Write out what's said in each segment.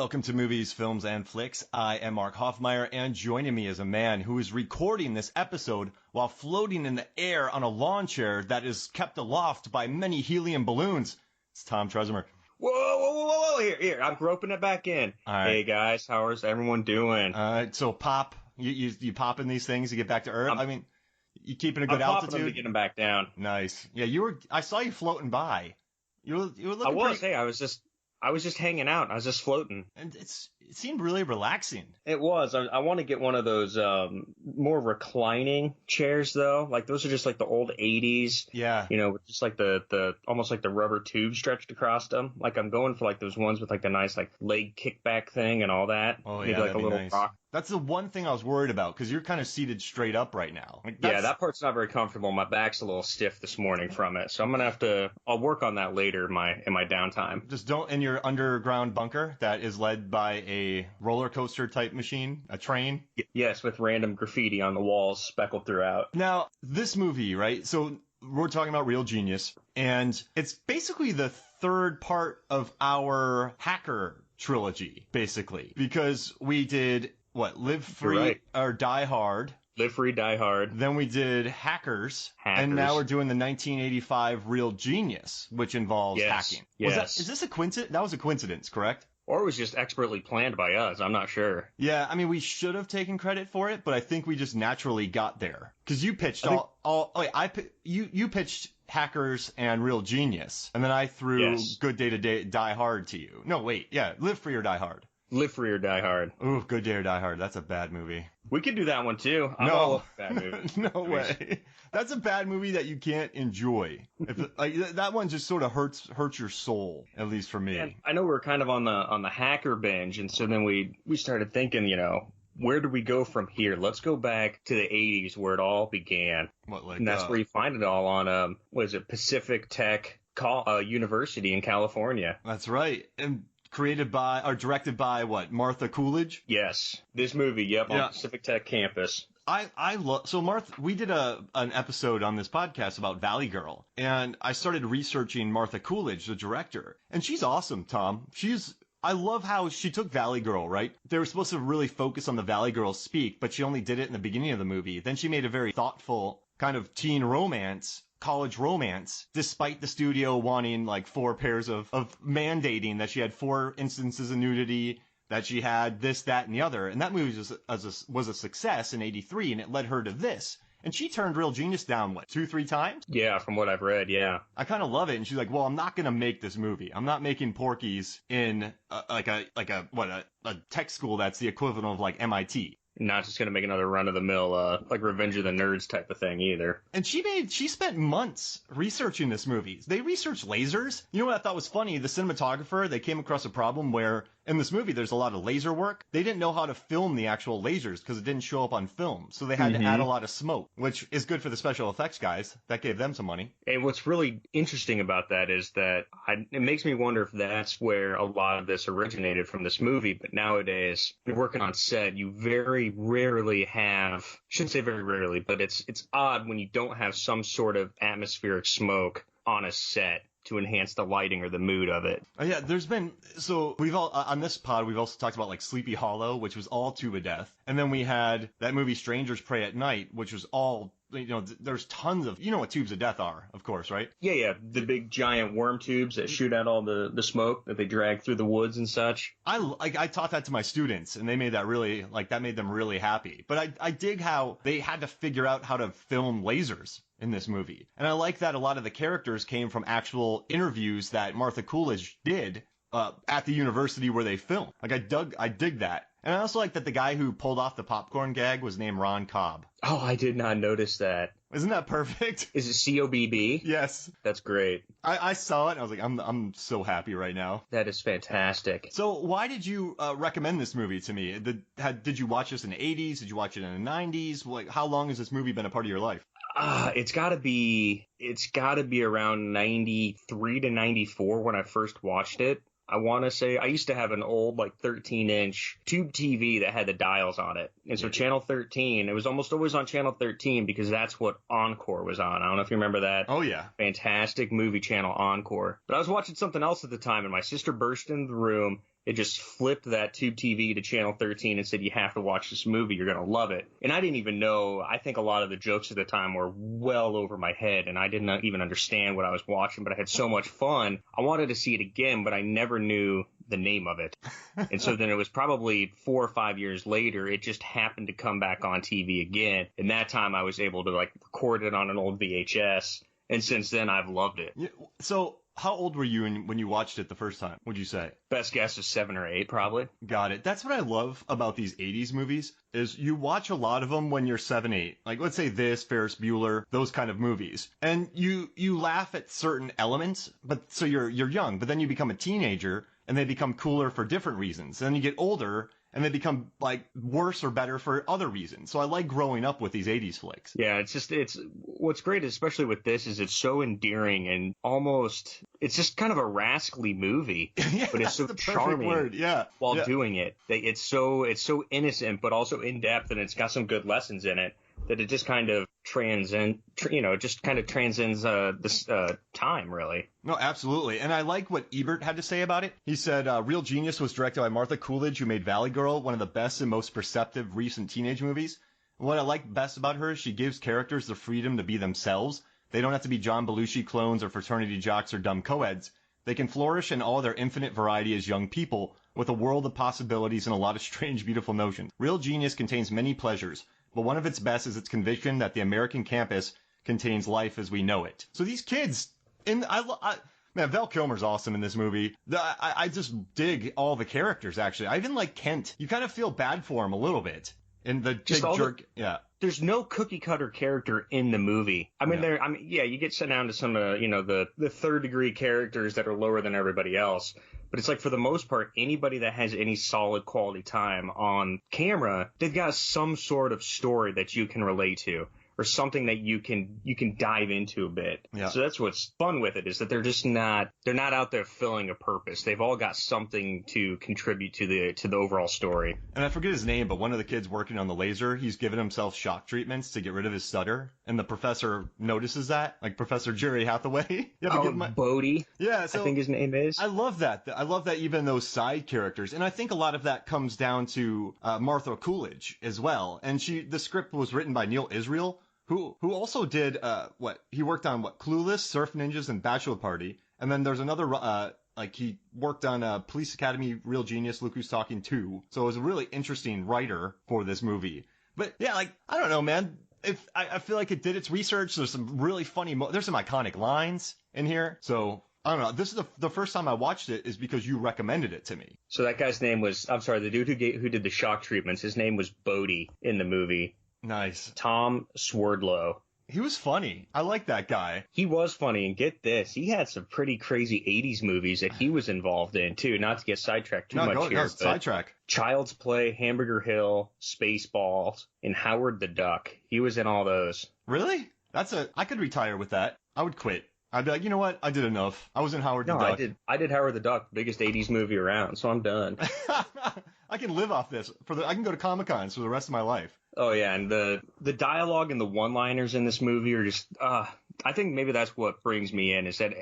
Welcome to Movies, Films, and Flicks. I am Mark Hoffmeyer, and joining me is a man who is recording this episode while floating in the air on a lawn chair that is kept aloft by many helium balloons. It's Tom Tresimer. Whoa, here, I'm roping it back in. All right. Hey guys, how is everyone doing? So pop, you pop in these things to get back to Earth? You keeping a good I'm altitude? popping them to get them back down. Nice. Yeah, I saw you floating by. You were looking I was, pretty... hey, I was just hanging out. I was just floating. And it seemed really relaxing. It was. I want to get one of those more reclining chairs though. Like those are just like the old 80s. Yeah. You know, just like the almost like the rubber tube stretched across them. Like I'm going for like those ones with like the nice like leg kickback thing and all that. Oh maybe yeah, like that'd a little be nice. rock. That's the one thing I was worried about because you're kind of seated straight up right now. Yeah, that part's not very comfortable. My back's a little stiff this morning from it, so I'm gonna have to. I'll work on that later in my downtime. Just don't in your underground bunker that is led by a roller coaster type machine, a train. Yes, with random graffiti on the walls speckled throughout. Now, this movie, right? So we're talking about Real Genius, and it's basically the third part of our Hacker trilogy, basically, because we did. What, Live Free or Die Hard? Live Free, Die Hard. Then we did Hackers. And now we're doing the 1985 Real Genius, which involves hacking. Yes. Is this a coincidence? That was a coincidence, correct? Or it was just expertly planned by us. I'm not sure. Yeah, I mean, we should have taken credit for it, but I think we just naturally got there. Because you pitched you pitched Hackers and Real Genius, and then I threw Good Day to Die Hard to you. No, wait, yeah, Live Free or Die Hard. Live Free or Die Hard. Ooh, Good Day or Die Hard. That's a bad movie. We could do that one too. I'm all over bad movies. No way. That's a bad movie that you can't enjoy. That one just sort of hurts your soul, at least for me. And I know we're kind of on the hacker binge, and so then we started thinking, you know, where do we go from here? Let's go back to the 80s where it all began. And that's where you find it all on Pacific Tech University in California. That's right. And created by or directed by Martha Coolidge? Yes. This movie, on Pacific Tech campus. I love Martha. We did an episode on this podcast about Valley Girl, and I started researching Martha Coolidge, the director, and she's awesome, Tom. I love how she took Valley Girl, right? They were supposed to really focus on the Valley Girl speak, but she only did it in the beginning of the movie. Then she made a very thoughtful kind of teen romance, college romance, despite the studio wanting like 4 pairs of mandating that she had 4 instances of nudity, that she had this, that, and the other. And that movie was a success in '83, and it led her to this. And she turned Real Genius down, 2-3 times? Yeah, from what I've read, yeah. I kind of love it. And she's like, well, I'm not going to make this movie. I'm not making Porky's in a tech school that's the equivalent of like MIT. Not just going to make another run-of-the-mill, like Revenge of the Nerds type of thing either. And she spent months researching this movie. They researched lasers. You know what I thought was funny? The cinematographer, they came across a problem where in this movie there's a lot of laser work. They didn't know how to film the actual lasers because it didn't show up on film. So they had to add a lot of smoke, which is good for the special effects guys. That gave them some money. And what's really interesting about that is that it makes me wonder if that's where a lot of this originated from this movie. But nowadays, you're working on set, you very rarely have, I shouldn't say very rarely, but it's odd when you don't have some sort of atmospheric smoke on a set to enhance the lighting or the mood of it. Yeah, we've all, on this pod, we've also talked about like Sleepy Hollow, which was all tube of death. And then we had that movie Strangers Pray at Night, which was all, there's tons of, you know what tubes of death are, of course, right? Yeah. The big giant worm tubes that shoot out all the smoke that they drag through the woods and such. I taught that to my students, and they made that that made them really happy. But I dig how they had to figure out how to film lasers in this movie. And I like that a lot of the characters came from actual interviews that Martha Coolidge did at the university where they filmed. Like I dig that. And I also like that the guy who pulled off the popcorn gag was named Ron Cobb. Oh, I did not notice that. Isn't that perfect? Is it COBB? Yes. That's great. I saw it and I was like, I'm so happy right now. That is fantastic. So why did you recommend this movie to me? Did you watch this in the 80s? Did you watch it in the 90s? Like, how long has this movie been a part of your life? It's gotta be around 93 to 94 when I first watched it. I want to say I used to have an old 13-inch tube TV that had the dials on it. And so channel 13, it was almost always on channel 13 because that's what Encore was on. I don't know if you remember that. Oh, yeah. Fantastic movie channel Encore. But I was watching something else at the time and my sister burst into the room. it just flipped that tube TV to channel 13 and said, you have to watch this movie. You're going to love it. And I didn't even know. I think a lot of the jokes at the time were well over my head, and I didn't even understand what I was watching, but I had so much fun. I wanted to see it again, but I never knew the name of it. And so then it was probably 4 or 5 years later, it just happened to come back on TV again. And that time I was able to like record it on an old VHS. And since then I've loved it. Yeah, so how old were you when you watched it the first time, would you say? Best guess is 7 or 8, probably. Got it. That's what I love about these 80s movies is you watch a lot of them when you're 7, 8. Like, let's say this, Ferris Bueller, those kind of movies. And you laugh at certain elements, but so you're young, but then you become a teenager and they become cooler for different reasons. Then you get older and they become like worse or better for other reasons. So I like growing up with these 80s flicks. Yeah, it's what's great, especially with this, is it's so endearing and almost, it's just kind of a rascally movie, Yeah, but it's so the perfect charming word. Yeah. while Yeah. doing it. It's so innocent, but also in depth, and it's got some good lessons in it that it just kind of transcends this time, really. No, absolutely. And I like what Ebert had to say about it. He said, Real Genius was directed by Martha Coolidge, who made Valley Girl one of the best and most perceptive recent teenage movies. What I like best about her is she gives characters the freedom to be themselves. They don't have to be John Belushi clones or fraternity jocks or dumb co-eds. They can flourish in all their infinite variety as young people, with a world of possibilities and a lot of strange, beautiful notions. Real Genius contains many pleasures, but one of its best is its conviction that the American campus contains life as we know it. So these kids, man, Val Kilmer's awesome in this movie. I just dig all the characters, actually. I even like Kent. You kind of feel bad for him a little bit. And the Just big all jerk, yeah. There's no cookie cutter character in the movie. I mean, Yeah. you get sent down to some, the third degree characters that are lower than everybody else. But it's like, for the most part, anybody that has any solid quality time on camera, they've got some sort of story that you can relate to, or something that you can dive into a bit. Yeah. So that's what's fun with it, is that they're not out there filling a purpose. They've all got something to contribute to the overall story. And I forget his name, but one of the kids working on the laser, he's given himself shock treatments to get rid of his stutter. And the professor notices that, like Professor Jerry Hathaway. Bodhi. Yeah, so I think his name is. I love that. I love that, even those side characters. And I think a lot of that comes down to Martha Coolidge as well. And the script was written by Neil Israel, who also did he worked on Clueless, Surf Ninjas, and Bachelor Party. And then there's another he worked on Police Academy, Real Genius, Look Who's Talking 2. So it was a really interesting writer for this movie. But yeah, like, I don't know, man. I feel like it did its research. There's some really funny there's some iconic lines in here. So I don't know. This is the first time I watched it is because you recommended it to me. So that guy's name was, I'm sorry, the dude who did the shock treatments, his name was Bodhi in the movie. Nice. Tom Swerdlow. He was funny. I like that guy. He was funny, and get this, he had some pretty crazy 80s movies that he was involved in, too. Not to get sidetracked too much here. Sidetrack. Child's Play, Hamburger Hill, Spaceballs, and Howard the Duck. He was in all those. Really? I could retire with that. I would quit. I'd be like, you know what? I did enough. I was in Howard the Duck. I did Howard the Duck, biggest 80s movie around, so I'm done. I can live off this. I can go to Comic-Cons for the rest of my life. Oh, yeah, and the dialogue and the one-liners in this movie are just, I think maybe that's what brings me in, is that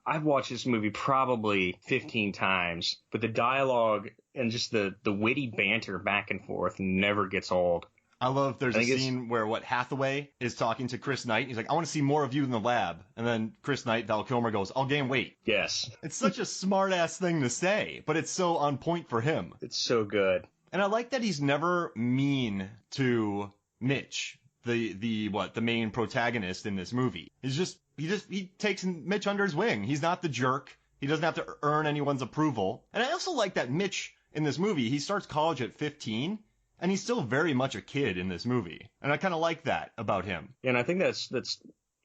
I've watched this movie probably 15 times, but the dialogue and just the witty banter back and forth never gets old. I love there's a scene where Hathaway is talking to Chris Knight. He's like, I want to see more of you in the lab. And then Chris Knight, Val Kilmer goes, I'll gain weight. Yes. It's such a smart-ass thing to say, but it's so on point for him. It's so good. And I like that he's never mean to Mitch, the main protagonist in this movie. He takes Mitch under his wing. He's not the jerk. He doesn't have to earn anyone's approval. And I also like that Mitch in this movie, he starts college at 15. And he's still very much a kid in this movie. And I kind of like that about him. And I think that's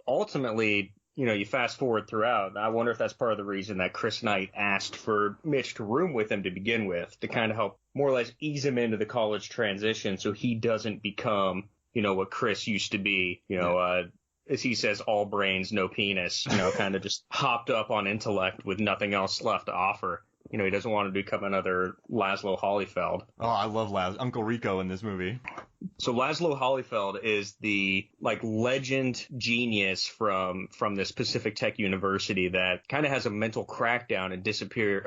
ultimately, you fast forward throughout. I wonder if that's part of the reason that Chris Knight asked for Mitch to room with him to begin with, to kind of help more or less ease him into the college transition so he doesn't become, what Chris used to be, as he says, all brains, no penis, kind of just hopped up on intellect with nothing else left to offer. He doesn't want to become another Laszlo Holyfeld. Oh, I love Uncle Rico in this movie. So Laszlo Holyfeld is the legend genius from this Pacific Tech University that kind of has a mental breakdown and disappears,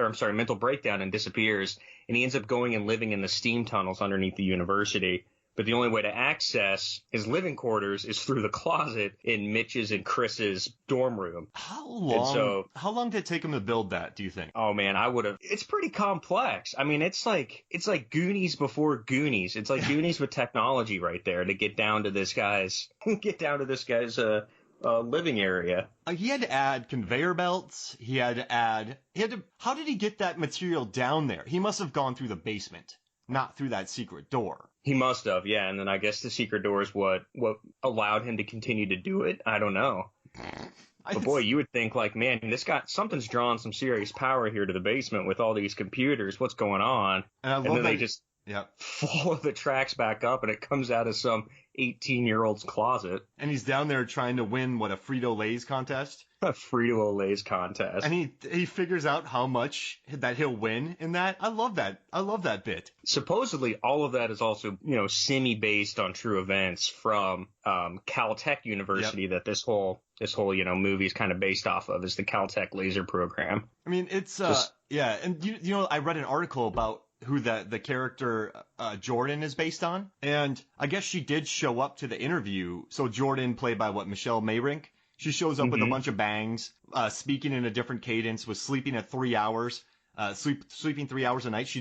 and he ends up going and living in the steam tunnels underneath the university. But the only way to access his living quarters is through the closet in Mitch's and Chris's dorm room. How long did it take him to build that, do you think? Oh man, it's pretty complex. I mean, it's like Goonies before Goonies. It's like Goonies with technology right there to get down to this guy's living area. He had to add conveyor belts. How did he get that material down there? He must have gone through the basement, not through that secret door. He must have, yeah. And then I guess the secret door is what allowed him to continue to do it. I don't know. But boy, you would think like, man, something's drawing some serious power here to the basement with all these computers. What's going on? And then they just follow the tracks back up, and it comes out of some 18-year-old's closet. And he's down there trying to win, a Frito-Lay's contest? A Frito-Lay's contest. And he figures out how much that he'll win in that. I love that. I love that bit. Supposedly, all of that is also, semi-based on true events from Caltech University that this whole movie is kind of based off of, is the Caltech laser program. I mean, it's, and I read an article about who the character Jordan is based on. And I guess she did show up to the interview. So Jordan, played by Michelle Mayrink, she shows up with a bunch of bangs, speaking in a different cadence, was sleeping at 3 hours, sleeping 3 hours a night. She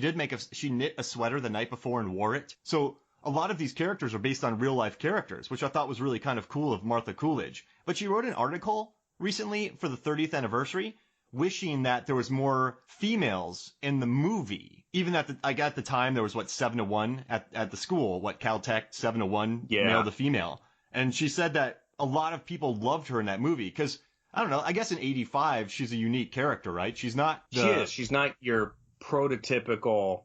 knit a sweater the night before and wore it. So a lot of these characters are based on real life characters, which I thought was really kind of cool of Martha Coolidge. But she wrote an article recently for the 30th anniversary wishing that there was more females in the movie. Even at the time, there was 7-1 at the school, Caltech 7-1 male to female. And she said that a lot of people loved her in that movie because, I don't know, I guess in 85, she's a unique character, right? She is. She's not your prototypical,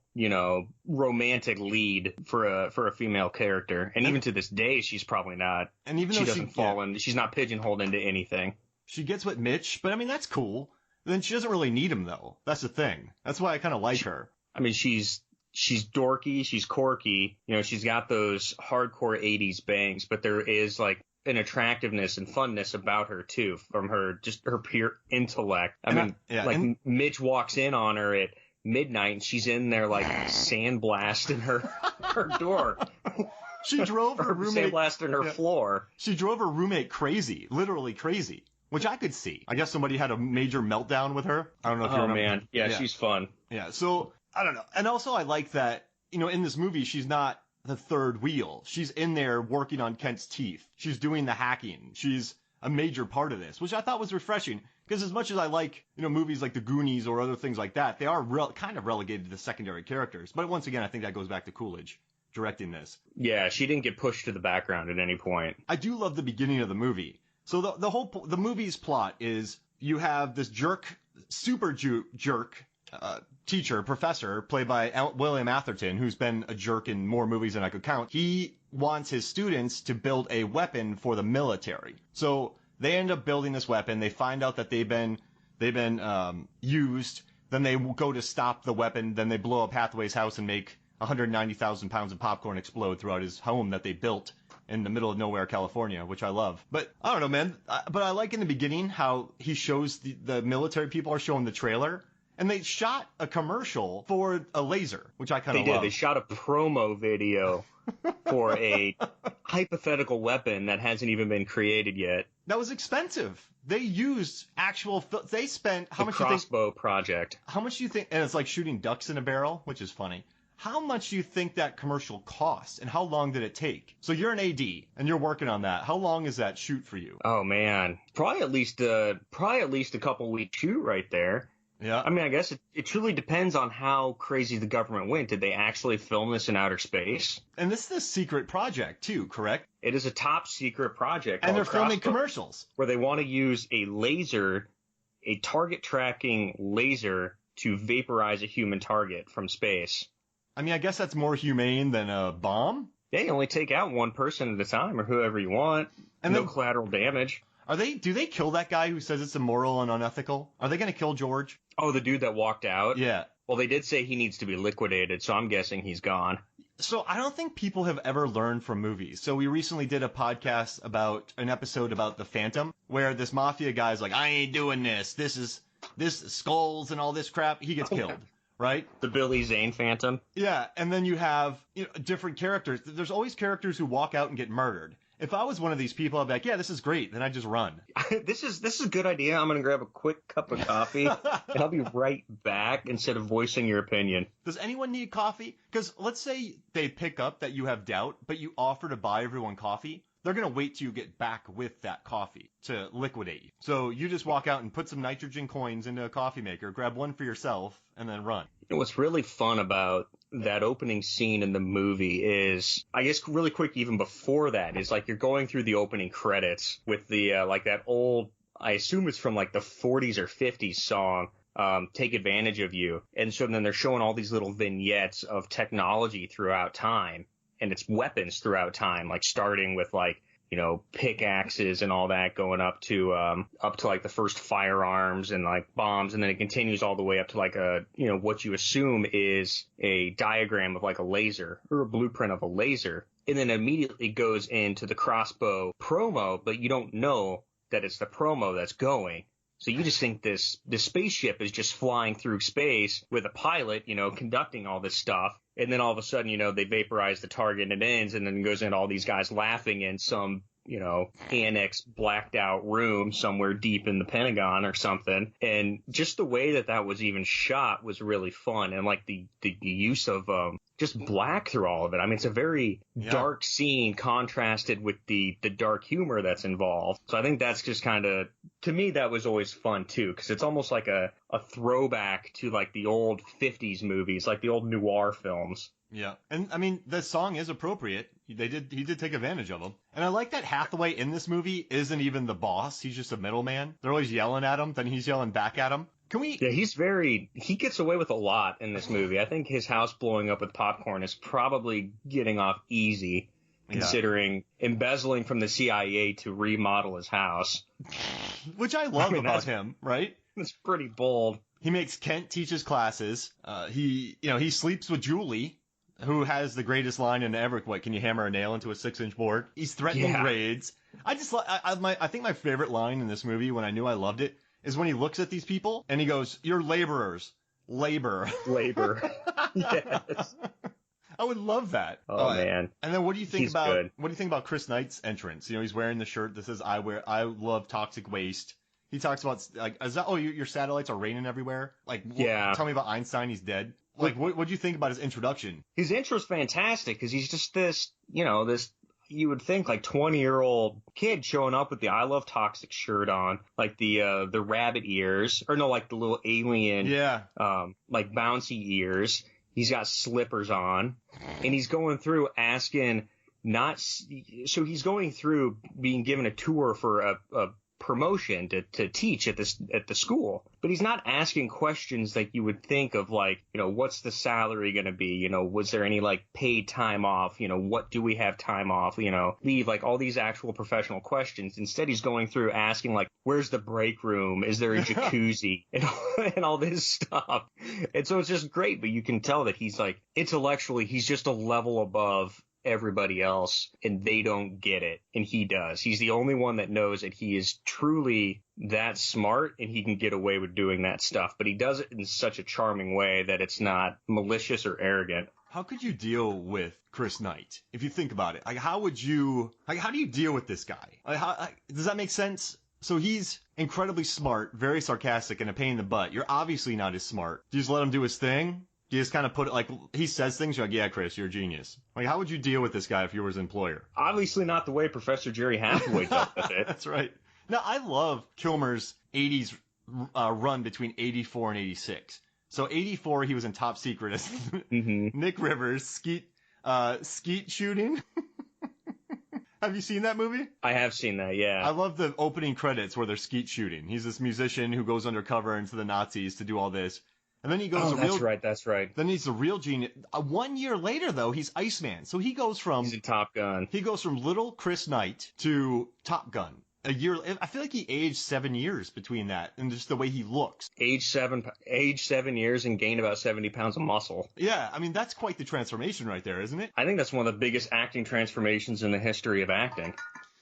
romantic lead for a female character. And even to this day, she's probably not. And even though she doesn't fall in, she's not pigeonholed into anything. She gets with Mitch, but I mean, that's cool. Then she doesn't really need him, though. That's the thing. That's why I kind of like her. I mean, she's dorky, she's quirky, she's got those hardcore 80s bangs, but there is like an attractiveness and funness about her too, from her pure intellect. Mitch walks in on her at midnight and she's in there like sandblasting her door. She drove her roommate sandblasting her floor. She drove her roommate crazy, literally crazy, which I could see. I guess somebody had a major meltdown with her. I don't know if you remember. Oh man, yeah, she's fun. Yeah, so I don't know. And also I like that, in this movie she's not the third wheel. She's in there working on Kent's teeth. She's doing the hacking. She's a major part of this, which I thought was refreshing. Because as much as I like, movies like The Goonies or other things like that, they are kind of relegated to the secondary characters. But once again, I think that goes back to Coolidge directing this. Yeah, she didn't get pushed to the background at any point. I do love the beginning of the movie. So the movie's plot is you have this super jerk professor, played by William Atherton, who's been a jerk in more movies than I could count. He wants his students to build a weapon for the military. So they end up building this weapon. They find out that they've been used. Then they go to stop the weapon. Then they blow up Hathaway's house and make 190,000 pounds of popcorn explode throughout his home that they built in the middle of nowhere, California, which I love. But I don't know, man. But I like in the beginning how he shows the military people are showing the trailer. And they shot a commercial for a laser, which I kind of love. They did. They shot a promo video for a hypothetical weapon that hasn't even been created yet. That was expensive. They used actual. They spent how much? Crossbow project. How much do you think? And it's like shooting ducks in a barrel, which is funny. How much do you think that commercial cost, and how long did it take? So you're an AD, and you're working on that. How long is that shoot for you? Oh man, probably at least a couple week shoot right there. Yeah. I mean, I guess it truly depends on how crazy the government went. Did they actually film this in outer space? And this is a secret project, too, correct? It is a top secret project. And they're filming commercials. Where they want to use a laser, a target tracking laser, to vaporize a human target from space. I mean, I guess that's more humane than a bomb? Yeah, you only take out one person at a time or whoever you want. And no collateral damage. Do they kill that guy who says it's immoral and unethical? Are they going to kill George? Oh, the dude that walked out? Yeah. Well, they did say he needs to be liquidated, so I'm guessing he's gone. So I don't think people have ever learned from movies. So we recently did a podcast an episode about The Phantom, where this mafia guy's like, I ain't doing this. This skulls and all this crap. He gets killed. right? The Billy Zane Phantom. Yeah, and then you have different characters. There's always characters who walk out and get murdered. If I was one of these people, I'd be like, yeah, this is great. Then I'd just run. This is a good idea. I'm gonna grab a quick cup of coffee, and I'll be right back instead of voicing your opinion. Does anyone need coffee? Because let's say they pick up that you have doubt, but you offer to buy everyone coffee. They're going to wait till you get back with that coffee to liquidate you. So you just walk out and put some nitrogen coins into a coffee maker, grab one for yourself, and then run. What's really fun about that opening scene in the movie is, I guess really quick even before that, is like you're going through the opening credits with the like that old, I assume it's from like the 40s or 50s song, Take Advantage of You. And so then they're showing all these little vignettes of technology throughout time. And it's weapons throughout time, like starting with like, pickaxes and all that, going up to like the first firearms and like bombs. And then it continues all the way up to like what you assume is a diagram of like a laser or a blueprint of a laser. And then immediately goes into the crossbow promo, but you don't know that it's the promo that's going. So you just think this spaceship is just flying through space with a pilot, conducting all this stuff. And then all of a sudden, they vaporize the target and it ends, and then it goes into all these guys laughing in some, annex blacked out room somewhere deep in the Pentagon or something. And just the way that was even shot was really fun. And like the use of just black through all of it. I mean, it's a very dark scene contrasted with the dark humor that's involved. So I think that's just kind of, to me, that was always fun too, because it's almost like a throwback to like the old 50s movies, like the old noir films. Yeah. And I mean, the song is appropriate. He did take advantage of them. And I like that Hathaway in this movie isn't even the boss. He's just a middleman. They're always yelling at him. Then he's yelling back at him. Yeah, he gets away with a lot in this movie. I think his house blowing up with popcorn is probably getting off easy, considering embezzling from the CIA to remodel his house. Which I love about him, right? It's pretty bold. He makes Kent teach his classes. He sleeps with Julie, who has the greatest line in ever. What, can you hammer a nail into a 6-inch board? He's threatening raids. I think my favorite line in this movie, when I knew I loved it, is when he looks at these people and he goes, "You're laborers. Labor." Yes. I would love that. Oh man. And then what do you think about Chris Knight's entrance? He's wearing the shirt that says I love toxic waste. He talks about like, your satellites are raining everywhere. Like, tell me about Einstein. He's dead. Like, what do you think about his introduction? His intro's fantastic because he's just this, you would think like 20-year-old kid showing up with the I Love Toxic shirt on, like the rabbit ears, or no, like the little alien, like bouncy ears. He's got slippers on, and he's going through asking he's going through being given a tour for a promotion to teach at the school, but he's not asking questions like you would think of, like, what's the salary going to be? Was there any like paid time off? What do we have time off? Leave, like all these actual professional questions. Instead, he's going through asking like, where's the break room? Is there a jacuzzi? and all this stuff. And so it's just great, but you can tell that he's like, intellectually, he's just a level above everybody else, and they don't get it, and he does. He's the only one that knows that he is truly that smart and he can get away with doing that stuff, but he does it in such a charming way that it's not malicious or arrogant. How could you deal with Chris Knight if you think about it? Like, how do you deal with this guy? Does that make sense? So he's incredibly smart, very sarcastic, and a pain in the butt. You're obviously not as smart. Do you just let him do his thing? You just kind of put it like, he says things, you're like, yeah, Chris, you're a genius. Like, how would you deal with this guy if you were his employer? Obviously not the way Professor Jerry Hathaway dealt with it. That's right. Now, I love Kilmer's 80s run between 84 and 86. So 84, he was in Top Secret as Nick Rivers, skeet shooting. Have you seen that movie? I have seen that, yeah. I love the opening credits where they're skeet shooting. He's this musician who goes undercover into the Nazis to do all this. And then he goes that's right. Then he's a real genius. 1 year later, though, he's Iceman. So he's in Top Gun. He goes from little Chris Knight to Top Gun. A year. I feel like he aged 7 years between that, and just the way he looks. Age 7 years and gained about 70 pounds of muscle. Yeah, I mean, that's quite the transformation right there, isn't it? I think that's one of the biggest acting transformations in the history of acting.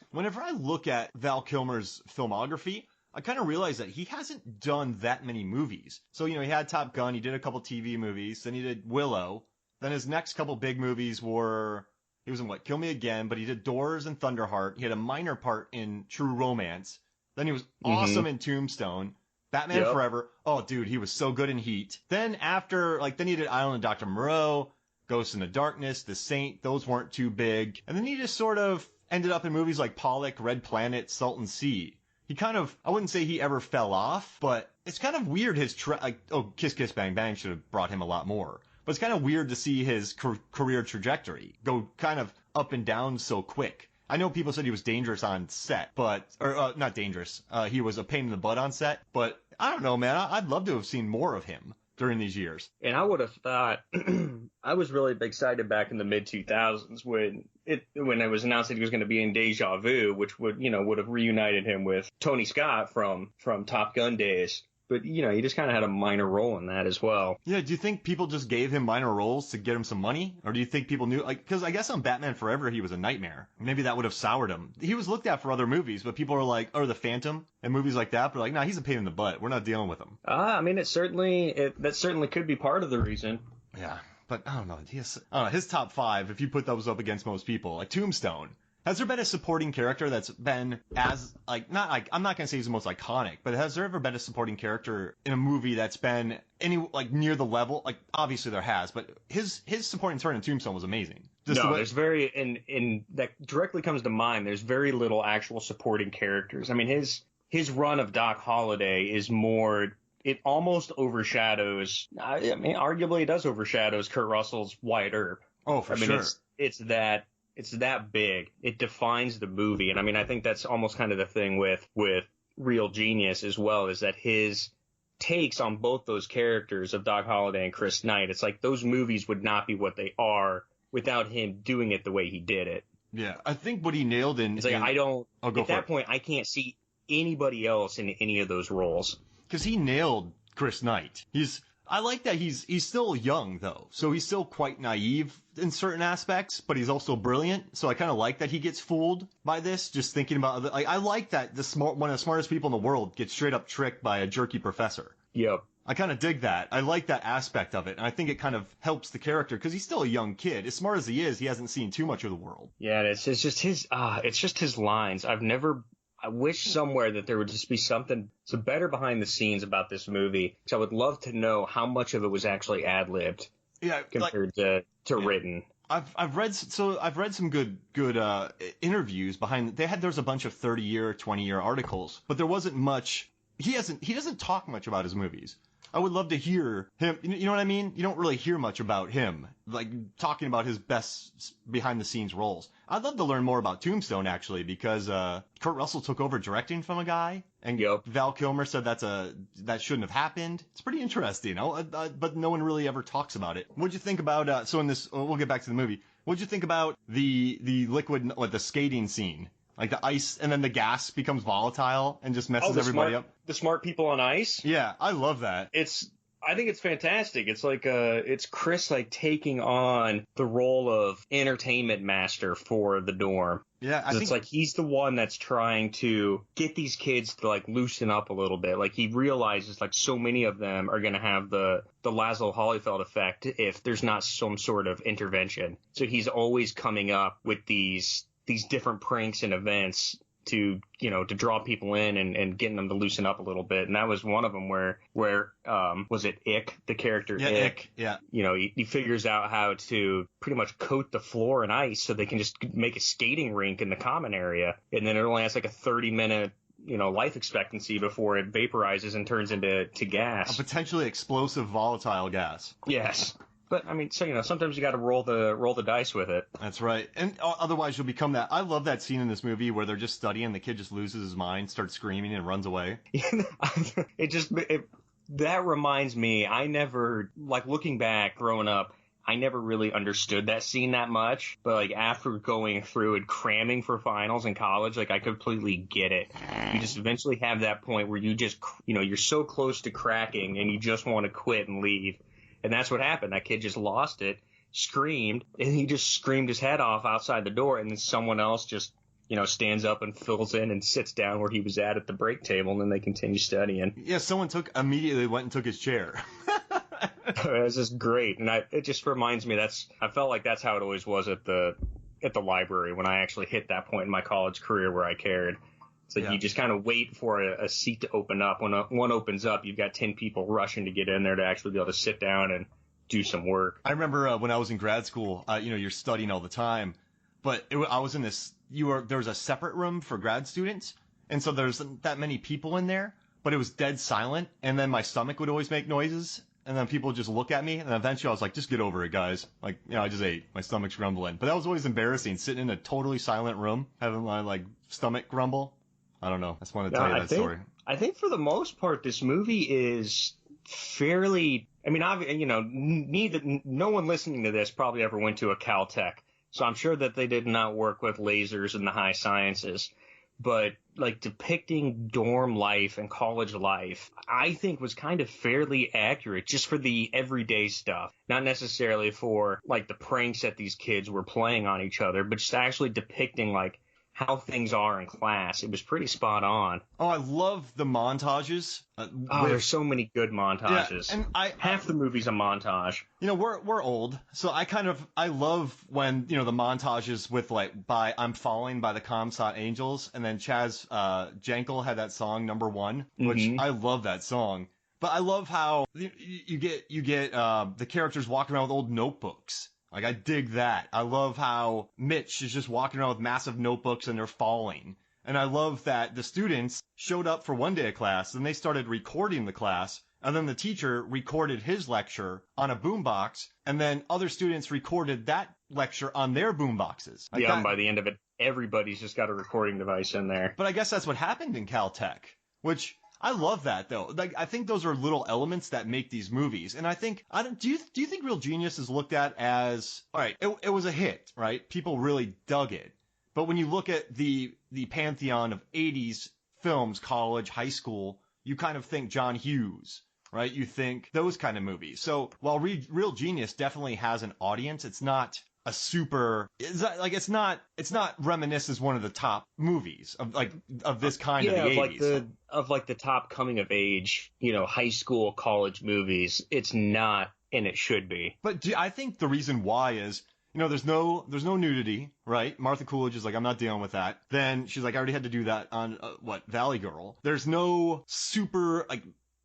Whenever I look at Val Kilmer's filmography, I kind of realized that he hasn't done that many movies. So, he had Top Gun, he did a couple TV movies, then he did Willow. Then his next couple big movies were, he was in Kill Me Again, but he did Doors and Thunderheart. He had a minor part in True Romance. Then he was awesome in Tombstone. Batman Forever. Oh, dude, he was so good in Heat. Then after, then he did Island of Dr. Moreau, Ghost in the Darkness, The Saint. Those weren't too big. And then he just sort of ended up in movies like Pollock, Red Planet, Salton Sea. He kind of, I wouldn't say he ever fell off, but it's kind of weird Kiss Kiss Bang Bang should have brought him a lot more. But it's kind of weird to see his career trajectory go kind of up and down so quick. I know people said he was dangerous on set, or not dangerous. He was a pain in the butt on set, but I don't know, man. I'd love to have seen more of him during these years. And I would have thought, I was really excited back in the mid 2000s when it was announced that he was going to be in Deja Vu, which would have reunited him with Tony Scott from Top Gun days. But, he just kind of had a minor role in that as well. Yeah, do you think people just gave him minor roles to get him some money? Or do you think people knew, because I guess on Batman Forever, he was a nightmare. Maybe that would have soured him. He was looked at for other movies, but people are like, or The Phantom and movies like that, but nah, he's a pain in the butt. We're not dealing with him. I mean, that certainly could be part of the reason. Yeah, but I don't know. His top 5, if you put those up against most people, like Tombstone. Has there been a supporting character that's been I'm not going to say he's the most iconic, but has there ever been a supporting character in a movie that's been near the level? Obviously there has, but his supporting turn in Tombstone was amazing. There's and that directly comes to mind. There's very little actual supporting characters. I mean, his run of Doc Holliday is more, it almost overshadows, arguably it does overshadows Kurt Russell's Wyatt Earp. Oh, for sure. It's that big. It defines the movie. And I think that's almost kind of the thing with Real Genius as well, is that his takes on both those characters of Doc Holliday and Chris Knight, it's like those movies would not be what they are without him doing it the way he did it. Yeah, I think what he nailed in... It's like, at that point, I can't see anybody else in any of those roles. Because he nailed Chris Knight. I like that he's still young, though. So he's still quite naive in certain aspects, but he's also brilliant. So I kind of like that he gets fooled by this, just thinking about I like that one of the smartest people in the world gets straight up tricked by a jerky professor. Yep. I kind of dig that. I like that aspect of it. And I think it kind of helps the character because he's still a young kid. As smart as he is, he hasn't seen too much of the world. Yeah, it's just his lines. I wish somewhere that there would just be some better behind the scenes about this movie. Because I would love to know how much of it was actually ad-libbed compared to written. I've read some good interviews behind. There's a bunch of 30-year, 20-year articles, but there wasn't much. He doesn't talk much about his movies. I would love to hear him. You know what I mean? You don't really hear much about him, talking about his best behind the scenes roles. I'd love to learn more about Tombstone actually, because Kurt Russell took over directing from a guy, and Val Kilmer said that shouldn't have happened. It's pretty interesting, but no one really ever talks about it. What'd you think about? So in this, we'll get back to the movie. What'd you think about the liquid, the skating scene? Like the ice, and then the gas becomes volatile and just messes everybody up. The smart people on ice? Yeah, I love that. I think it's fantastic. It's it's Chris taking on the role of entertainment master for the dorm. Yeah, I think it's he's the one that's trying to get these kids to loosen up a little bit. He realizes so many of them are going to have the Laszlo Holyfeld effect if there's not some sort of intervention. So he's always coming up with these different pranks and events to draw people in and getting them to loosen up a little bit. And that was one of them where was it Ick, the character Ick? Yeah. He figures out how to pretty much coat the floor in ice so they can just make a skating rink in the common area. And then it only has a 30-minute life expectancy before it vaporizes and turns into gas. A potentially explosive volatile gas. Yes. But sometimes you got to roll the dice with it. That's right, and otherwise you'll become that. I love that scene in this movie where they're just studying, the kid just loses his mind, starts screaming, and runs away. That reminds me. I never looking back, growing up, I never really understood that scene that much. But after going through and cramming for finals in college, I completely get it. You just eventually have that point where you just you're so close to cracking and you just want to quit and leave. And that's what happened. That kid just lost it, screamed, and he just screamed his head off outside the door, and then someone else just stands up and fills in and sits down where he was at the break table, and then they continue studying. Yeah, someone immediately went and took his chair. It was just great, and it just reminds me I felt like that's how it always was at the library when I actually hit that point in my college career where I cared. So you just kind of wait for a seat to open up. When one opens up, you've got 10 people rushing to get in there to actually be able to sit down and do some work. I remember when I was in grad school, you're studying all the time, but I was in there was a separate room for grad students, and so there's that many people in there, but it was dead silent, and then my stomach would always make noises, and then people would just look at me, and eventually I was like, just get over it, guys. Like, I just ate. My stomach's grumbling. But that was always embarrassing, sitting in a totally silent room, having my, stomach grumble. I don't know. I just wanted to tell you that story. I think for the most part, this movie is fairly, I mean, no one listening to this probably ever went to a Caltech. So I'm sure that they did not work with lasers and the high sciences. But depicting dorm life and college life, I think was kind of fairly accurate just for the everyday stuff. Not necessarily for the pranks that these kids were playing on each other, but just actually depicting how things are in class. It was pretty spot on. Oh, I love the montages. There's so many good montages. Yeah, and half the movie's a montage. We're old, so I love when the montages with by I'm Falling by the Comstock Angels, and then Chaz Jankel had that song Number One, which I love that song. But I love how you get the characters walking around with old notebooks. I dig that. I love how Mitch is just walking around with massive notebooks and they're falling. And I love that the students showed up for one day of class and they started recording the class. And then the teacher recorded his lecture on a boombox. And then other students recorded that lecture on their boomboxes. And by the end of it, everybody's just got a recording device in there. But I guess that's what happened in Caltech, which I love that though. I think those are little elements that make these movies. And I think, do you think Real Genius is looked at as, all right, it was a hit, right? People really dug it. But when you look at the pantheon of 80s films, college, high school, you kind of think John Hughes, right? You think those kind of movies. So while Real Genius definitely has an audience, it's not a super, it's not reminiscent as one of the top movies of this kind of the 80s. Of the top coming of age, high school, college movies. It's not, and it should be. But I think the reason why is, there's no nudity, right? Martha Coolidge is like, I'm not dealing with that. Then she's like, I already had to do that on Valley Girl. There's no super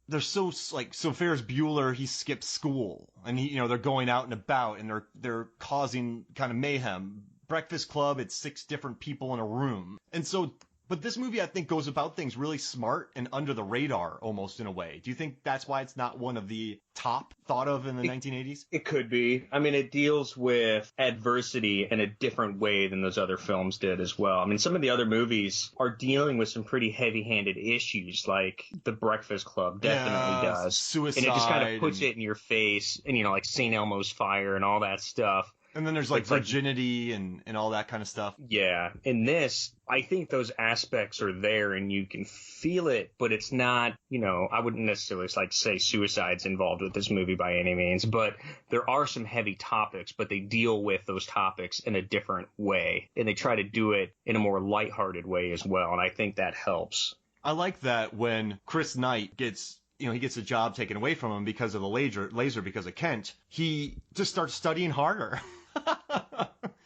there's so Ferris Bueller, he skips school and they're going out and about and they're causing kind of mayhem. Breakfast Club, it's 6 different people in a room. And so, but this movie I think goes about things really smart and under the radar almost in a way. Do you think that's why it's not one of the top thought of in the 1980s? It could be. I mean, it deals with adversity in a different way than those other films did as well. I mean, some of the other movies are dealing with some pretty heavy-handed issues, like The Breakfast Club definitely does. Suicide. And it just kind of puts it in your face, and, like St. Elmo's Fire and all that stuff. And then there's virginity and all that kind of stuff. Yeah. In this, I think those aspects are there and you can feel it, but it's not, I wouldn't necessarily say suicide's involved with this movie by any means, but there are some heavy topics, but they deal with those topics in a different way. And they try to do it in a more lighthearted way as well. And I think that helps. I like that when Chris Knight gets he gets a job taken away from him because of the laser because of Kent, he just starts studying harder.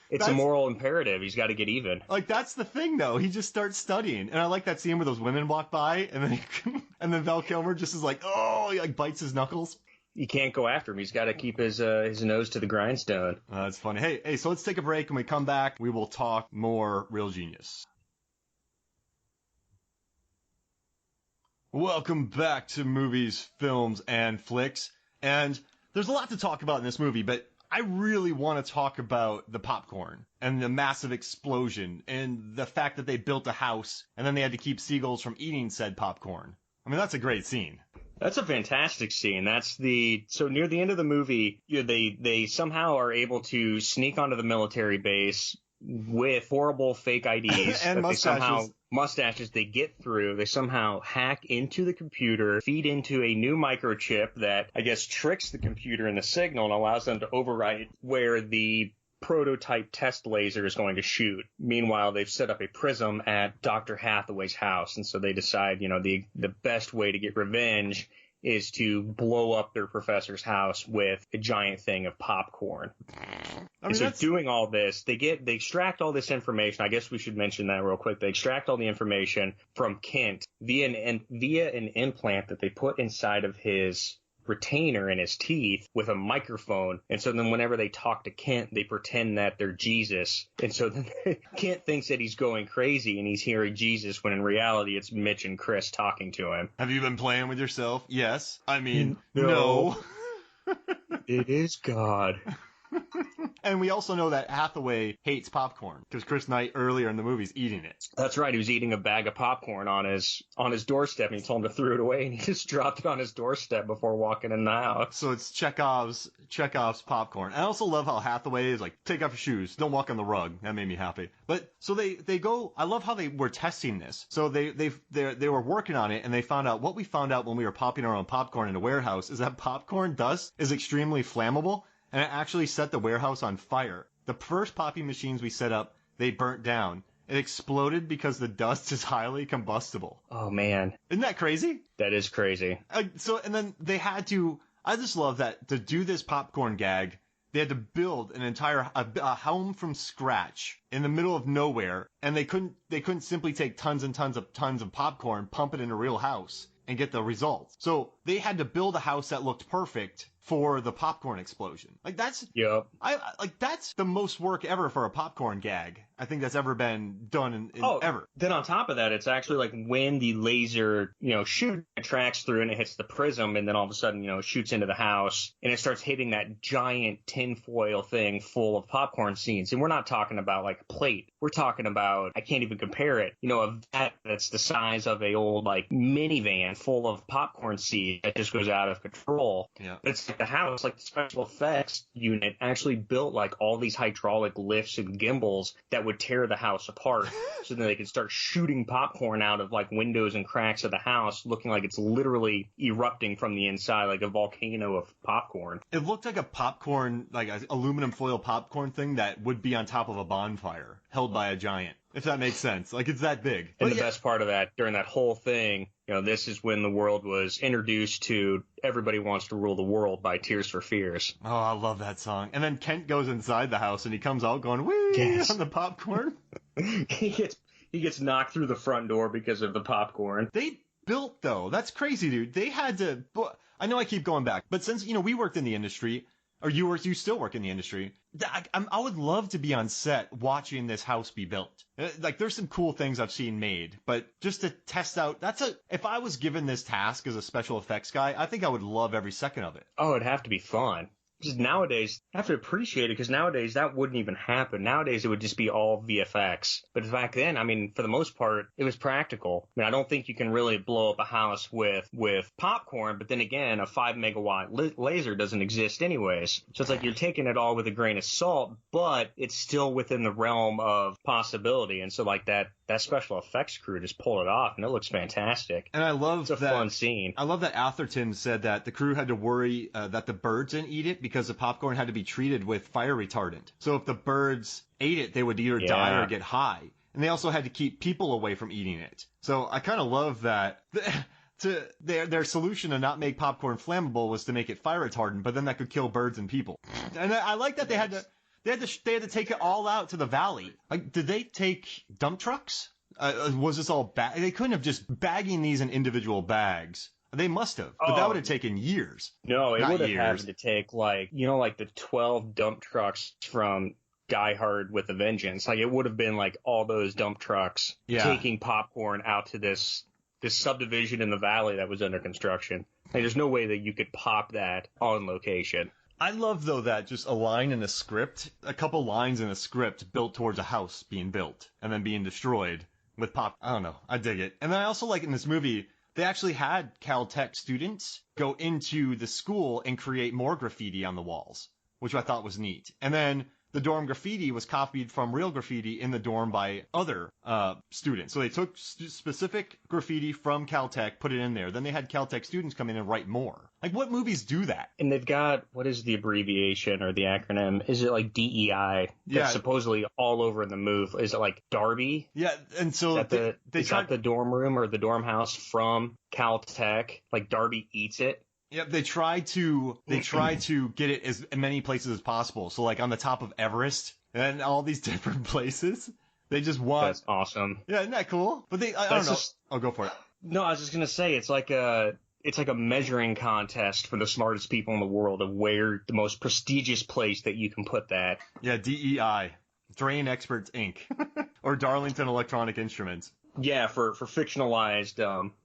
It's a moral imperative. He's got to get even. That's the thing, though. He just starts studying. And I like that scene where those women walk by, and then Val Kilmer just is like, oh, he bites his knuckles. You can't go after him. He's got to keep his nose to the grindstone. That's funny. Hey, so let's take a break. When we come back, we will talk more Real Genius. Welcome back to Movies, Films, and Flicks. And there's a lot to talk about in this movie, but I really want to talk about the popcorn and the massive explosion and the fact that they built a house and then they had to keep seagulls from eating said popcorn. I mean, that's a great scene. That's a fantastic scene. So near the end of the movie, they somehow are able to sneak onto the military base with horrible fake IDs and mustaches they get through. They somehow hack into the computer, feed into a new microchip that I guess tricks the computer in the signal and allows them to override where the prototype test laser is going to shoot. Meanwhile, they've set up a prism at Dr. Hathaway's house, and so they decide, the best way to get revenge is to blow up their professor's house with a giant thing of popcorn. And so doing all this, they extract all this information. I guess we should mention that real quick. They extract all the information from Kent via an implant that they put inside of his retainer in his teeth with a microphone. And so then whenever they talk to Kent, they pretend that they're Jesus. And so then Kent thinks that he's going crazy and he's hearing Jesus, when in reality it's Mitch and Chris talking to him. Have you been playing with yourself? Yes. I mean, no. It is God. And we also know that Hathaway hates popcorn because Chris Knight earlier in the movie is eating it. That's right. He was eating a bag of popcorn on his doorstep, and he told him to throw it away, and he just dropped it on his doorstep before walking in the house. So it's Chekhov's popcorn. I also love how Hathaway is like, take off your shoes, don't walk on the rug. That made me happy. But so they go. I love how they were testing this. So they were working on it, and they found out what we found out when we were popping our own popcorn in a warehouse is that popcorn dust is extremely flammable. And it actually set the warehouse on fire. The first popping machines we set up, they burnt down. It exploded because the dust is highly combustible. Oh, man. Isn't that crazy? That is crazy. And then they had to, I just love that, to do this popcorn gag, they had to build an entire a home from scratch in the middle of nowhere. And they couldn't simply take tons of popcorn, pump it in a real house, and get the results. So they had to build a house that looked perfect for the popcorn explosion. Like that's that's the most work ever for a popcorn gag. I think that's ever been done ever. Then on top of that, it's actually like when the laser, shoot tracks through and it hits the prism, and then all of a sudden, it shoots into the house and it starts hitting that giant tinfoil thing full of popcorn seeds. And we're not talking about like a plate. We're talking about, I can't even compare it, a vat that's the size of a old like minivan full of popcorn seeds that just goes out of control. Yeah. But it's like the house, like the special effects unit actually built like all these hydraulic lifts and gimbals that would tear the house apart so then they could start shooting popcorn out of like windows and cracks of the house, looking like it's literally erupting from the inside, like a volcano of popcorn. It looked like a popcorn, like an aluminum foil popcorn thing that would be on top of a bonfire held by a giant, if that makes sense. Like, it's that big. And the best part of that, during that whole thing, this is when the world was introduced to Everybody Wants to Rule the World by Tears for Fears. Oh, I love that song. And then Kent goes inside the house and he comes out going, wee, on the popcorn. He gets knocked through the front door because of the popcorn. They built, though. That's crazy, dude. They had to, I know I keep going back, but since, we worked in the industry, or you still work in the industry, I would love to be on set watching this house be built. Like, there's some cool things I've seen made, but just to test out, if I was given this task as a special effects guy, I think I would love every second of it. Oh, it'd have to be fun. Because nowadays, I have to appreciate it, because nowadays that wouldn't even happen. Nowadays it would just be all VFX. But back then, for the most part, it was practical. I don't think you can really blow up a house with popcorn, but then again, a 5 megawatt laser doesn't exist anyways. So it's like you're taking it all with a grain of salt, but it's still within the realm of possibility. And so like that special effects crew just pulled it off, and it looks fantastic. And I love it's a fun scene. I love that Atherton said that the crew had to worry that the birds didn't eat it because the popcorn had to be treated with fire retardant. So if the birds ate it, they would either die or get high. And they also had to keep people away from eating it. So I kind of love that. Their solution to not make popcorn flammable was to make it fire retardant, but then that could kill birds and people. And I like that they had to take it all out to the valley. Like, did they take dump trucks? Was this all they couldn't have just bagging these in individual bags. They must have, but that would have taken years. No, it would have had to take like the 12 dump trucks from Die Hard with a Vengeance. Like, it would have been like all those dump trucks taking popcorn out to this subdivision in the valley that was under construction. Like, there's no way that you could pop that on location. I love, though, that just a couple lines in a script built towards a house being built and then being destroyed with pop. I don't know. I dig it. And then I also like in this movie, they actually had Caltech students go into the school and create more graffiti on the walls, which I thought was neat. And then the dorm graffiti was copied from real graffiti in the dorm by other students. So they took specific graffiti from Caltech, put it in there. Then they had Caltech students come in and write more. Like, what movies do that? And they've got, what is the abbreviation or the acronym? Is it like DEI? Yeah. That's supposedly all over the move. Is it like Darby? Yeah, and so is that the dorm room or the dorm house from Caltech? Like Darby eats it? Yep, they try to get it as many places as possible. So like on the top of Everest and all these different places, they just want. That's awesome. Yeah, isn't that cool? But I don't know. I'll go for it. No, I was just gonna say it's like a measuring contest for the smartest people in the world of where the most prestigious place that you can put that. Yeah, DEI, Drain Experts Inc. or Darlington Electronic Instruments. Yeah, for fictionalized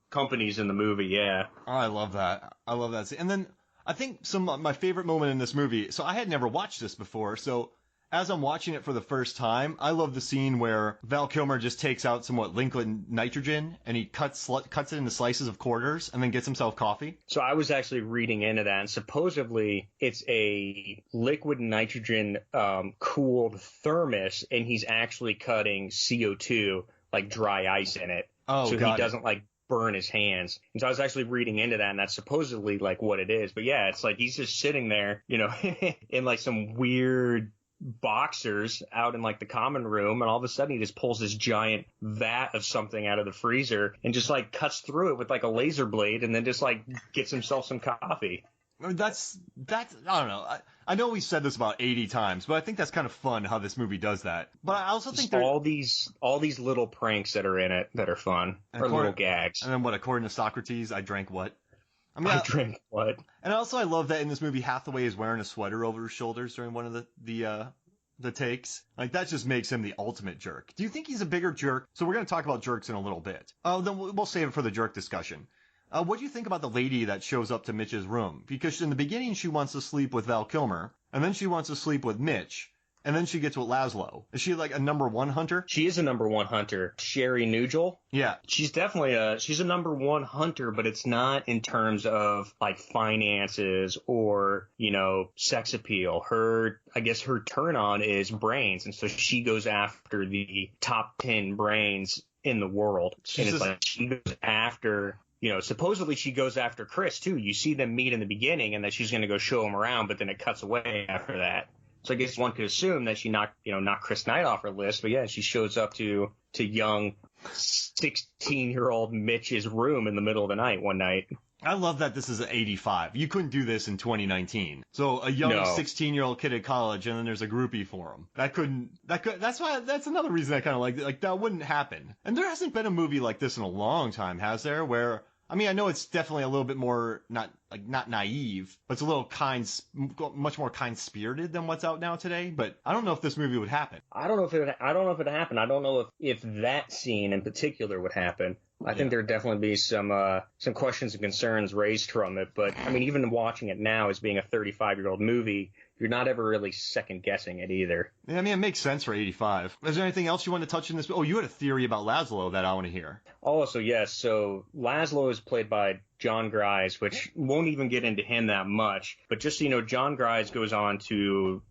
companies in the movie, yeah. Oh, I love that. I love that scene. And then I think my favorite moment in this movie, so I had never watched this before, so as I'm watching it for the first time, I love the scene where Val Kilmer just takes out some liquid nitrogen and he cuts it into slices of quarters and then gets himself coffee. So I was actually reading into that, and supposedly it's a liquid nitrogen cooled thermos, and he's actually cutting CO2, like dry ice in it. Oh, so he doesn't like burn his hands. And so I was actually reading into that, and that's supposedly like what it is. But yeah, it's like he's just sitting there, you know, in like some weird boxers out in like the common room, and all of a sudden he just pulls this giant vat of something out of the freezer and just like cuts through it with like a laser blade, and then just like gets himself some coffee. I mean, that's I don't know. I know we said this about 80 times, but I think that's kind of fun how this movie does that. But I also think all these little pranks that are in it that are fun, or little gags. And then according to Socrates, I drank what? I drank what? And also I love that in this movie Hathaway is wearing a sweater over his shoulders during one of the takes. Like, that just makes him the ultimate jerk. Do you think he's a bigger jerk? So we're going to talk about jerks in a little bit. Then we'll save it for the jerk discussion. What do you think about the lady that shows up to Mitch's room? Because in the beginning she wants to sleep with Val Kilmer, and then she wants to sleep with Mitch, and then she gets with Laszlo. Is she like a number one hunter? She is a number one hunter. Sherry Nugel? Yeah. She's definitely she's a number one hunter, but it's not in terms of like finances or, you know, sex appeal. I guess her turn on is brains. And so she goes after the top 10 brains in the world. And it's like she goes after, you know, supposedly she goes after Chris too. You see them meet in the beginning and that she's going to go show him around, but then it cuts away after that. So I guess one could assume that she knocked Chris Knight off her list, but yeah, she shows up to young 16-year-old Mitch's room in the middle of the night one night. I love that this is an 85. You couldn't do this in 2019. So a young 16-year-old kid at college, and then there's a groupie for him. That's another reason I kind of like it. Like, that wouldn't happen. And there hasn't been a movie like this in a long time, has there? Where, I mean, I know it's definitely a little bit more not naive, but it's a little much more kind-spirited than what's out now today. But I don't know if this movie would happen. I don't know if it happened. I don't know if that scene in particular would happen. I think there'd definitely be some questions and concerns raised from it. But I mean, even watching it now as being a 35-year-old movie, you're not ever really second guessing it either. Yeah, I mean, it makes sense for 85. Is there anything else you want to touch in this? Oh, you had a theory about Laszlo that I want to hear. Oh, so yes. So Laszlo is played by John Grise, which won't even get into him that much. But just so you know, John Grise goes on to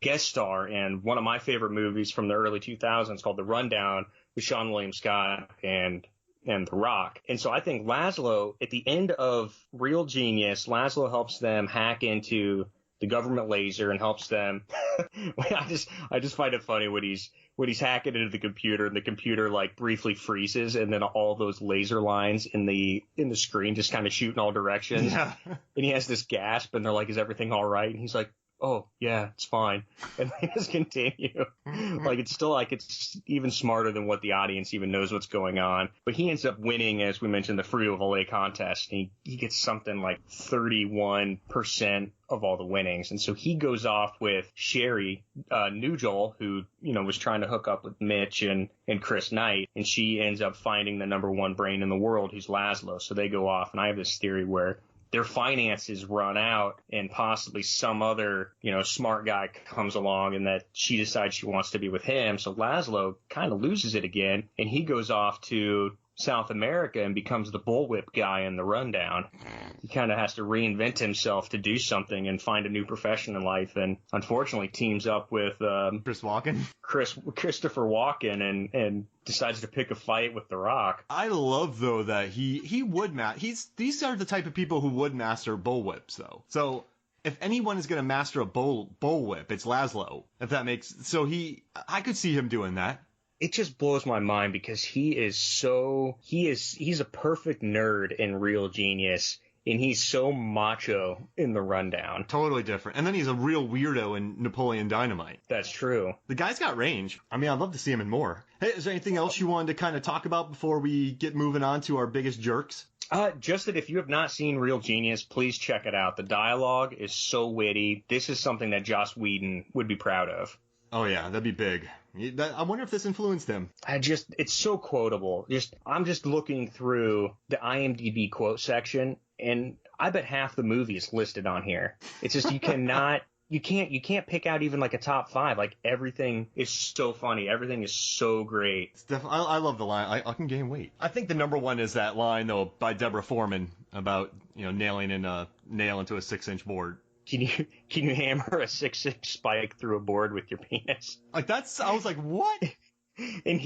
guest star in one of my favorite movies from the early 2000s called The Rundown with Seann William Scott and The Rock. And so I think Laszlo, at the end of Real Genius, Laszlo helps them hack into the government laser and helps them. I just find it funny when he's hacking into the computer and the computer like briefly freezes and then all those laser lines in the screen just kind of shoot in all directions. Yeah. And he has this gasp and they're like, "Is everything all right?" And he's like, "Oh yeah, it's fine." And they just continue. Like it's even smarter than what the audience even knows what's going on. But he ends up winning, as we mentioned, the Fruit of Olay contest. And he gets something like 31% of all the winnings. And so he goes off with Sherry Nugel, who, you know, was trying to hook up with Mitch and Chris Knight. And she ends up finding the number one brain in the world, who's Laszlo. So they go off. And I have this theory where their finances run out and possibly some other, you know, smart guy comes along and that she decides she wants to be with him. So Laszlo kind of loses it again and he goes off to South America and becomes the bullwhip guy in the Rundown. He kind of has to reinvent himself to do something and find a new profession in life, and unfortunately teams up with Christopher Walken and decides to pick a fight with The Rock. I love though that he would these are the type of people who would master bullwhips though. So if anyone is going to master a bullwhip, it's Laszlo. If that makes I could see him doing that. It just blows my mind because he's a perfect nerd in Real Genius, and he's so macho in The Rundown. Totally different. And then he's a real weirdo in Napoleon Dynamite. That's true. The guy's got range. I mean, I'd love to see him in more. Hey, is there anything else you wanted to kind of talk about before we get moving on to our biggest jerks? Just that if you have not seen Real Genius, please check it out. The dialogue is so witty. This is something that Joss Whedon would be proud of. Oh, yeah, that'd be big. I wonder if this influenced him. It's so quotable. I'm just looking through the IMDb quote section, and I bet half the movie is listed on here. It's just you can't pick out even like a top 5. Like everything is so funny. Everything is so great. I love the line. I can gain weight. I think the number one is that line though by Deborah Foreman about nailing in a nail into a 6-inch board. Can you hammer a 6-inch spike through a board with your penis? I was like, what? And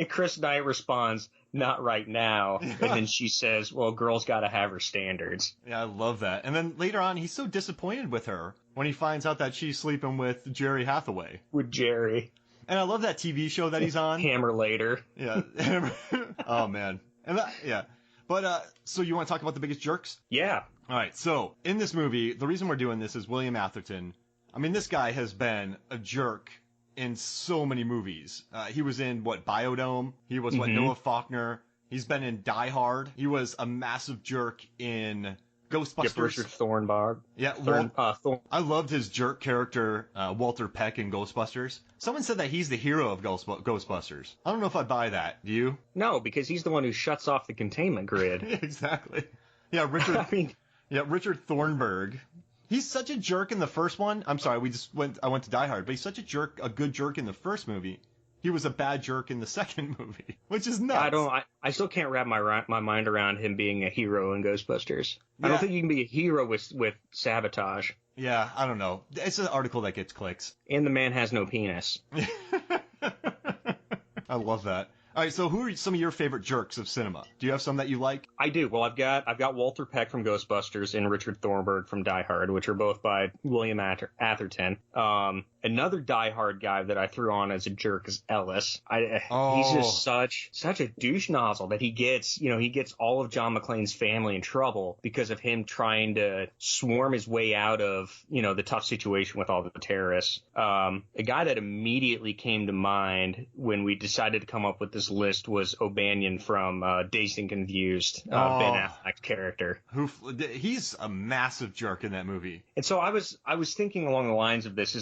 Chris Knight responds, not right now. And then she says, well, girl's got to have her standards. Yeah, I love that. And then later on, he's so disappointed with her when he finds out that she's sleeping with Jerry Hathaway. With Jerry. And I love that TV show that he's on. Hammer later. Yeah. Oh, man. And yeah. But, so you want to talk about the biggest jerks? Yeah. All right. So in this movie, the reason we're doing this is William Atherton. I mean, this guy has been a jerk in so many movies. He was in Biodome. He was Noah Faulkner. He's been in Die Hard. He was a massive jerk in Ghostbusters. Richard Thornburg. Yeah, I loved his jerk character, Walter Peck in Ghostbusters. Someone said that he's the hero of Ghostbusters. I don't know if I buy that. Do you? No, because he's the one who shuts off the containment grid. Exactly. Yeah, Richard. Richard Thornburg. He's such a jerk in the first one. I'm sorry, I went to Die Hard, but he's such a good jerk in the first movie. He was a bad jerk in the second movie, which is nuts. I still can't wrap my mind around him being a hero in Ghostbusters. Yeah. I don't think you can be a hero with sabotage. Yeah, I don't know. It's an article that gets clicks. And the man has no penis. I love that. All right, so who are some of your favorite jerks of cinema? Do you have some that you like? I do. Well, I've got Walter Peck from Ghostbusters and Richard Thornburg from Die Hard, which are both by William Atherton. Another Die Hard guy that I threw on as a jerk is Ellis. He's just such a douche nozzle that he gets all of John McClane's family in trouble because of him trying to swarm his way out of, the tough situation with all the terrorists. A guy that immediately came to mind when we decided to come up with this list was O'Banion from Dazed and Confused, Ben Affleck's character. He's a massive jerk in that movie. And so I was thinking along the lines of this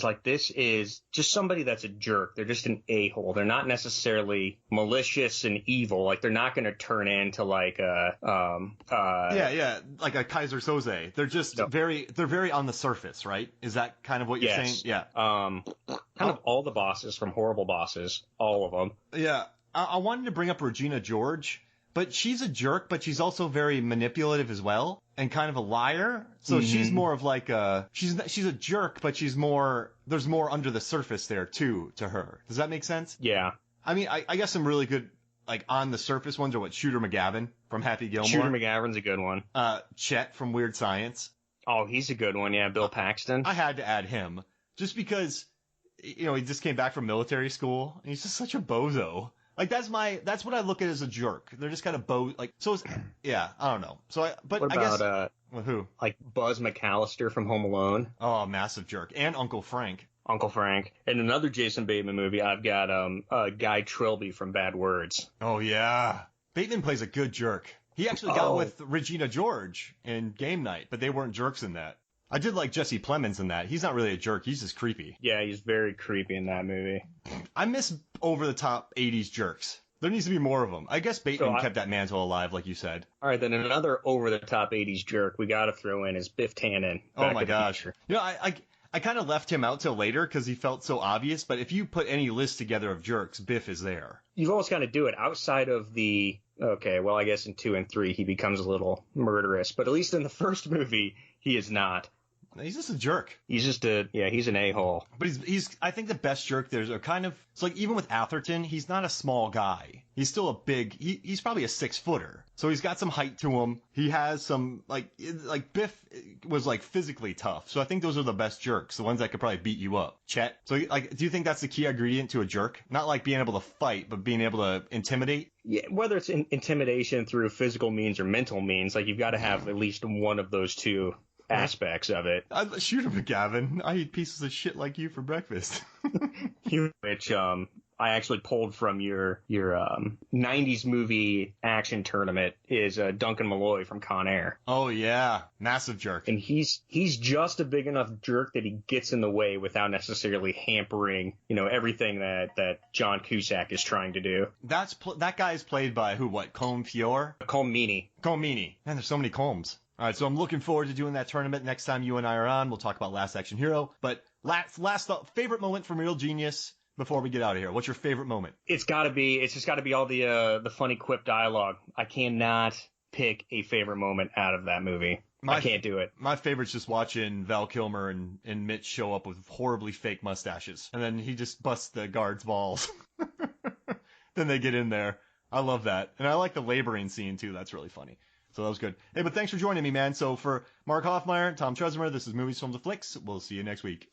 is just somebody that's a jerk. They're just an a-hole. They're not necessarily malicious and evil. Like they're not going to turn into like a like a Kaiser Soze. They're just they're very on the surface, right? Is that kind of what you're saying? Yeah. Kind of all the bosses from Horrible Bosses, all of them. Yeah. I wanted to bring up Regina George, but she's a jerk, but she's also very manipulative as well and kind of a liar. So she's more of like she's a jerk, but there's more under the surface there too to her. Does that make sense? Yeah. I mean, I guess some really good like on the surface ones are Shooter McGavin from Happy Gilmore. Shooter McGavin's a good one. Chet from Weird Science. Oh, he's a good one. Yeah. Bill Paxton. I had to add him just because, he just came back from military school and he's just such a bozo. Like that's what I look at as a jerk. They're just kind of I don't know. What about who? Like Buzz McAllister from Home Alone. Oh, massive jerk. And Uncle Frank. And another Jason Bateman movie, I've got Guy Trilby from Bad Words. Oh yeah. Bateman plays a good jerk. He actually got with Regina George in Game Night, but they weren't jerks in that. I did like Jesse Plemons in that. He's not really a jerk. He's just creepy. Yeah, he's very creepy in that movie. I miss over-the-top 80s jerks. There needs to be more of them. I guess Bateman kept that mantle alive, like you said. All right, then another over-the-top 80s jerk we got to throw in is Biff Tannen. Oh, my gosh. I kind of left him out till later because he felt so obvious, but if you put any list together of jerks, Biff is there. You've always got to do it outside of the, okay, well, I guess in 2 and 3 he becomes a little murderous, but at least in the first movie, he is not. He's just a jerk. He's just he's an a-hole. But he's I think the best jerk there's a kind of, it's like even with Atherton, he's not a small guy. He's still a big, he's probably a 6-footer. So he's got some height to him. He has some, like Biff was like physically tough. So I think those are the best jerks, the ones that could probably beat you up. Chet. So like, do you think that's the key ingredient to a jerk? Not like being able to fight, but being able to intimidate? Yeah, whether it's intimidation through physical means or mental means, like you've got to have at least one of those two aspects of it. Shoot him, Gavin. I eat pieces of shit like you for breakfast. Which I actually pulled from your 90s movie action tournament is Duncan Malloy from Con Air. Oh yeah, massive jerk. And he's just a big enough jerk that he gets in the way without necessarily hampering, everything that John Cusack is trying to do. That guy is played by who? What? Colm Feore? Colm Meaney. Colm Meaney. Man, there's so many Colms. All right, so I'm looking forward to doing that tournament next time you and I are on. We'll talk about Last Action Hero. But last favorite moment from Real Genius before we get out of here. What's your favorite moment? It's just got to be all the funny quip dialogue. I cannot pick a favorite moment out of that movie. I can't do it. My favorite's just watching Val Kilmer and Mitch show up with horribly fake mustaches. And then he just busts the guards' balls. Then they get in there. I love that. And I like the laboring scene, too. That's really funny. So that was good. Hey, but thanks for joining me, man. So for Mark Hoffmeyer, Tom Tresmer, this is Movies, Films, and Flicks. We'll see you next week.